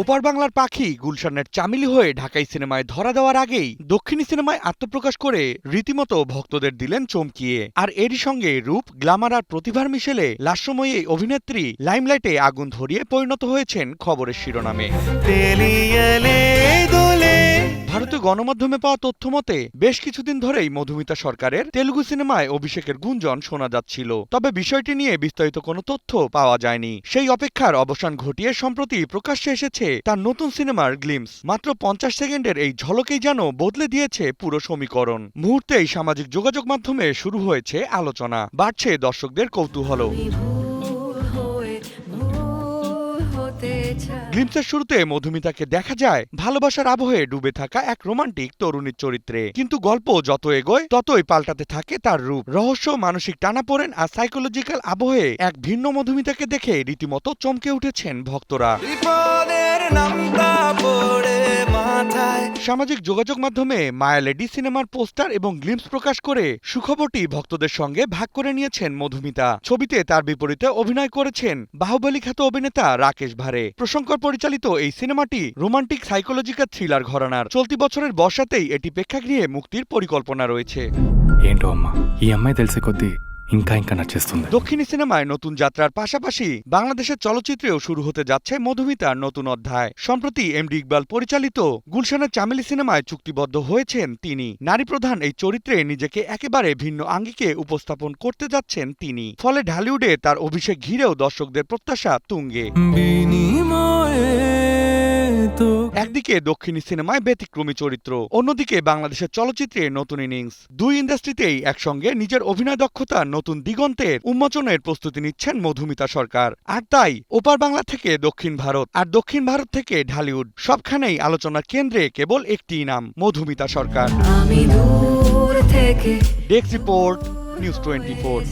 ওপার বাংলার পাখি গুলশানের চামেলি হয়ে ঢাকাই সিনেমায় ধরা দেওয়ার আগেই দক্ষিণী সিনেমায় আত্মপ্রকাশ করে রীতিমতো ভক্তদের দিলেন চমকিয়ে। আর এরই সঙ্গে রূপ, গ্ল্যামার আর প্রতিভার মিশেলে লাস্যময়ী এই অভিনেত্রী লাইমলাইটে আগুন ধরিয়ে পরিণত হয়েছেন খবরের শিরোনামে। ভারতীয় গণমাধ্যমে পাওয়া তথ্য মতে বেশ কিছুদিন ধরেই মধুমিতা সরকারের তেলুগু সিনেমায় অভিষেকের গুঞ্জন শোনা যাচ্ছিল, তবে বিষয়টি নিয়ে বিস্তারিত কোনো তথ্য পাওয়া যায়নি। সেই অপেক্ষার অবসান ঘটিয়ে সম্প্রতি প্রকাশ্যে এসেছে তার নতুন সিনেমার গ্লিমস। মাত্র 50 সেকেন্ডের এই ঝলকেই যেন বদলে দিয়েছে পুরো সমীকরণ। মুহূর্তেই সামাজিক যোগাযোগ মাধ্যমে শুরু হয়েছে আলোচনা, বাড়ছে দর্শকদের কৌতূহল। গ্লিমসের শুরুতে মধুমিতাকে দেখা যায় ভালোবাসার আবহে ডুবে থাকা এক রোমান্টিক তরুণীর চরিত্রে, কিন্তু গল্প যত এগোয় ততই পাল্টাতে থাকে তার রূপ, রহস্য, মানসিক টানাপোড়েন আর সাইকোলজিক্যাল আবহে এক ভিন্ন মধুমিতাকে দেখে রীতিমতো চমকে উঠেছেন ভক্তরা। সামাজিক যোগাযোগ মাধ্যমে মায়ালেডি সিনেমার পোস্টার এবং গ্লিমস প্রকাশ করে সুখবরটি ভক্তদের সঙ্গে ভাগ করে নিয়েছেন মধুমিতা। ছবিতে তার বিপরীতে অভিনয় করেছেন বাহুবলী খ্যাত অভিনেতা রাকেশ ভারে। প্রশংকর পরিচালিত এই সিনেমাটি রোমান্টিক সাইকোলজিক্যাল থ্রিলার ঘরানার। চলতি বছরের বর্ষাতেই এটি প্রেক্ষাগৃহে মুক্তির পরিকল্পনা রয়েছে। ఇంకా ఇంకా నచ్చేస్తుంది। দক্ষিণী সিনেমায় নতুন যাত্রার পাশাপাশি বাংলাদেশের চলচ্চিত্রেও শুরু হতে যাচ্ছে মধুমিতার নতুন অধ্যায়। সম্প্রতি এমডি ইকবাল পরিচালিত গুলশানের চামেলি সিনেমায় চুক্তিবদ্ধ হয়েছেন তিনি। নারী প্রধান এই চরিত্রে নিজেকে একেবারে ভিন্ন আঙ্গিকে উপস্থাপন করতে যাচ্ছেন তিনি। ফলে ঢালিউডে তার অভিষেক ঘিরেও দর্শকদের প্রত্যাশা তুঙ্গে। একদিকে দক্ষিণী সিনেমায় ব্যতিক্রমী চরিত্র, অন্যদিকে বাংলাদেশের চলচ্চিত্রে নতুন ইনিংস। দুই ইন্ডাস্ট্রিতেই একসঙ্গে নিজের অভিনয় দক্ষতা নতুন দিগন্তের উন্মোচনের প্রস্তুতি নিচ্ছেন মধুমিতা সরকার। আর তাই ওপার বাংলা থেকে দক্ষিণ ভারত আর দক্ষিণ ভারত থেকে ঢালিউড, সবখানেই আলোচনার কেন্দ্রে কেবল একটিই নাম, মধুমিতা সরকার। আমি দূর থেকে ডেস্ক রিপোর্ট, নিউজ 24।